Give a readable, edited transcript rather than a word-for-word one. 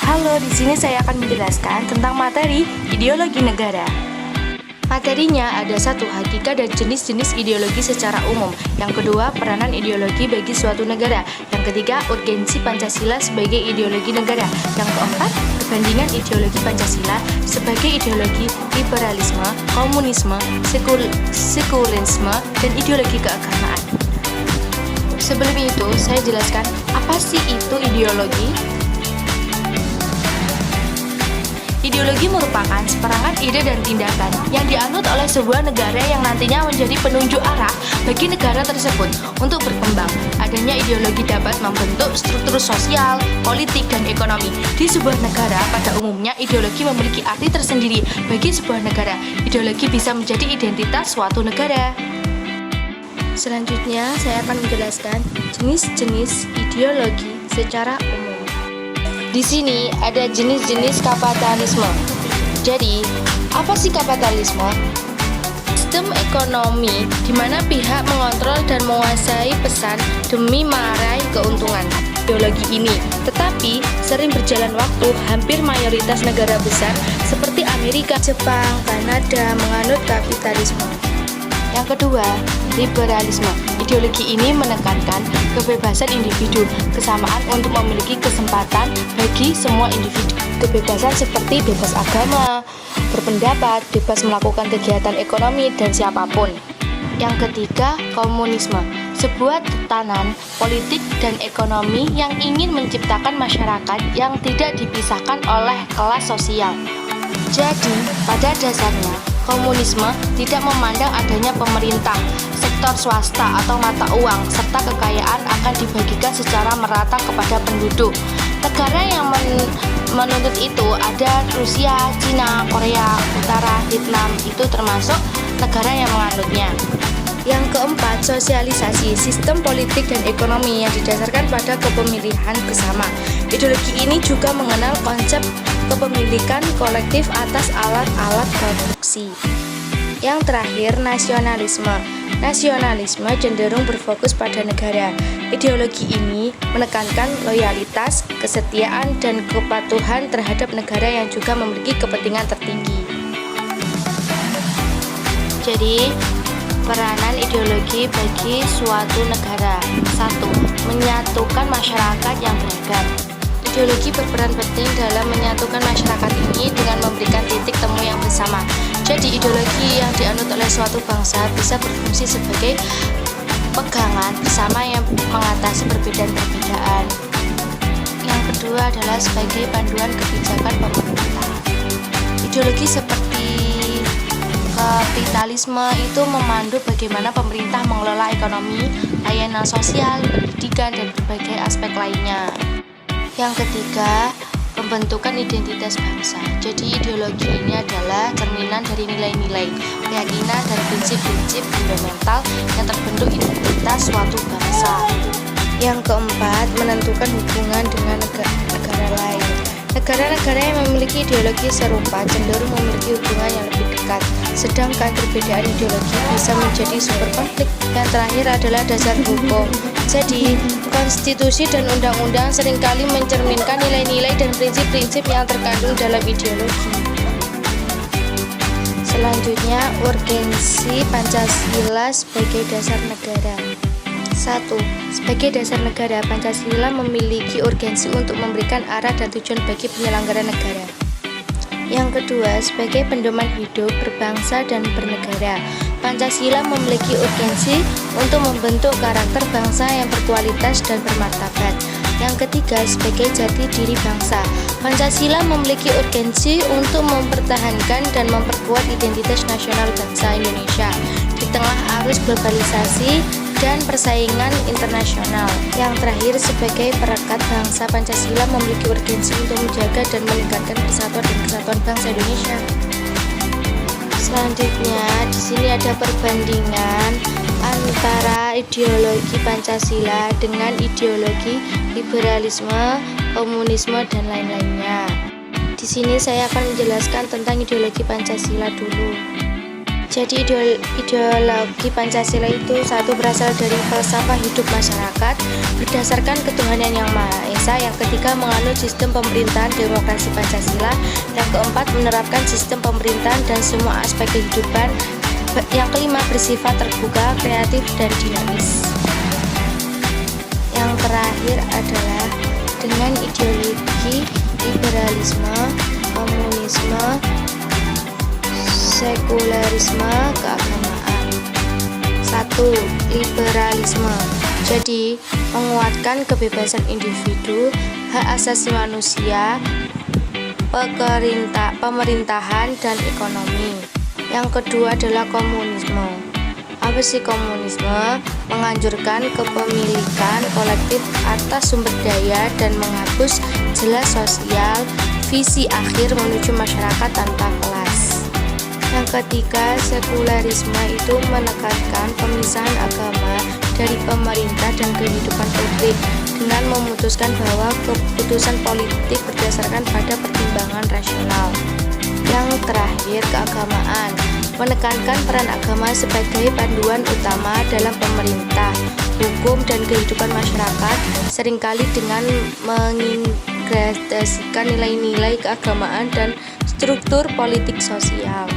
Halo, di sini saya akan menjelaskan tentang materi ideologi negara. Materinya ada satu, hakikat dan jenis-jenis ideologi secara umum. Yang kedua, peranan ideologi bagi suatu negara. Yang ketiga, urgensi Pancasila sebagai ideologi negara. Yang keempat, perbandingan ideologi Pancasila sebagai ideologi liberalisme, komunisme, sekulerisme, dan ideologi keagamaan. Sebelum itu, saya jelaskan apa sih itu ideologi. Ideologi merupakan seperangkat ide dan tindakan yang dianut oleh sebuah negara yang nantinya menjadi penunjuk arah bagi negara tersebut untuk berkembang. Adanya ideologi dapat membentuk struktur sosial, politik, dan ekonomi di sebuah negara. Pada umumnya, ideologi memiliki arti tersendiri bagi sebuah negara. Ideologi bisa menjadi identitas suatu negara. Selanjutnya, saya akan menjelaskan jenis-jenis ideologi secara umum. Di sini ada jenis-jenis kapitalisme. Jadi, apa sih kapitalisme? Sistem ekonomi di mana pihak mengontrol dan menguasai pesan demi meraih keuntungan. Ideologi ini, tetapi sering berjalan waktu, hampir mayoritas negara besar seperti Amerika, Jepang, Kanada menganut kapitalisme. Yang kedua, liberalisme. Ideologi ini menekankan kebebasan individu, kesamaan untuk memiliki kesempatan bagi semua individu. Kebebasan seperti bebas agama, berpendapat, bebas melakukan kegiatan ekonomi, dan siapapun. Yang ketiga, komunisme. Sebuah tatanan politik dan ekonomi yang ingin menciptakan masyarakat yang tidak dipisahkan oleh kelas sosial. Jadi, pada dasarnya, komunisme tidak memandang adanya pemerintah, sektor swasta atau mata uang, serta kekayaan akan dibagikan secara merata kepada penduduk. Negara yang menuntut itu ada Rusia, Cina, Korea Utara, Vietnam, itu termasuk negara yang menganutnya. Yang keempat, sosialisasi, sistem politik dan ekonomi yang didasarkan pada kepemilikan bersama. Ideologi ini juga mengenal konsep kepemilikan kolektif atas alat-alat produksi. Yang terakhir, nasionalisme. Nasionalisme cenderung berfokus pada negara. Ideologi ini menekankan loyalitas, kesetiaan, dan kepatuhan terhadap negara yang juga memiliki kepentingan tertinggi. Jadi, peranan ideologi bagi suatu negara. 1. Menyatukan masyarakat yang beragam. Ideologi berperan penting dalam menyatukan masyarakat ini dengan memberikan titik temu yang bersama. Jadi, ideologi yang dianut oleh suatu bangsa bisa berfungsi sebagai pegangan bersama yang mengatasi perbedaan-perbedaan. Yang kedua adalah sebagai panduan kebijakan pemerintah. Ideologi seperti kapitalisme itu memandu bagaimana pemerintah mengelola ekonomi, layanan sosial, pendidikan, dan berbagai aspek lainnya. Yang ketiga, pembentukan identitas bangsa. Jadi ideologi ini adalah cerminan dari nilai-nilai, keyakinan, dan prinsip-prinsip fundamental yang terbentuk identitas suatu bangsa. Yang keempat, menentukan hubungan dengan negara lain. Negara-negara yang memiliki ideologi serupa cenderung memiliki hubungan yang lebih dekat, sedangkan perbedaan ideologi bisa menjadi sumber konflik. Yang terakhir adalah dasar hukum. Jadi, konstitusi dan undang-undang seringkali mencerminkan nilai-nilai dan prinsip-prinsip yang terkandung dalam ideologi. Selanjutnya, urgensi Pancasila sebagai dasar negara. 1. Sebagai dasar negara, Pancasila memiliki urgensi untuk memberikan arah dan tujuan bagi penyelenggara negara. Yang kedua, sebagai pedoman hidup berbangsa dan bernegara, Pancasila memiliki urgensi untuk membentuk karakter bangsa yang berkualitas dan bermartabat. Yang ketiga, sebagai jati diri bangsa, Pancasila memiliki urgensi untuk mempertahankan dan memperkuat identitas nasional bangsa Indonesia di tengah arus globalisasi dan persaingan internasional. Yang terakhir, sebagai perekat bangsa, Pancasila memiliki urgensi untuk menjaga dan meningkatkan persatuan dan kesatuan bangsa Indonesia. Selanjutnya, di sini ada perbandingan antara ideologi Pancasila dengan ideologi liberalisme, komunisme, dan lain-lainnya. Di sini saya akan menjelaskan tentang ideologi Pancasila dulu. Jadi ideologi Pancasila itu satu berasal dari falsafah hidup masyarakat berdasarkan ketuhanan yang Maha Esa, yang ketiga menganut sistem pemerintahan demokrasi Pancasila, yang keempat menerapkan sistem pemerintahan dan semua aspek kehidupan, yang kelima bersifat terbuka, kreatif, dan dinamis. Yang terakhir adalah dengan ideologi liberalisme, komunisme, sekularisme, keagamaan. 1. Liberalisme. Jadi, menguatkan kebebasan individu, hak asasi manusia, pemerintahan, dan ekonomi. Yang kedua adalah komunisme. Apa sih komunisme? Menganjurkan kepemilikan kolektif atas sumber daya dan menghapus jelas sosial, visi akhir menuju masyarakat tanpa kelas. Yang ketiga, sekularisme itu menekankan pemisahan agama dari pemerintah dan kehidupan publik dengan memutuskan bahwa keputusan politik berdasarkan pada pertimbangan rasional. Yang terakhir, keagamaan, menekankan peran agama sebagai panduan utama dalam pemerintah, hukum, dan kehidupan masyarakat, seringkali dengan mengintegrasikan nilai-nilai keagamaan dan struktur politik sosial.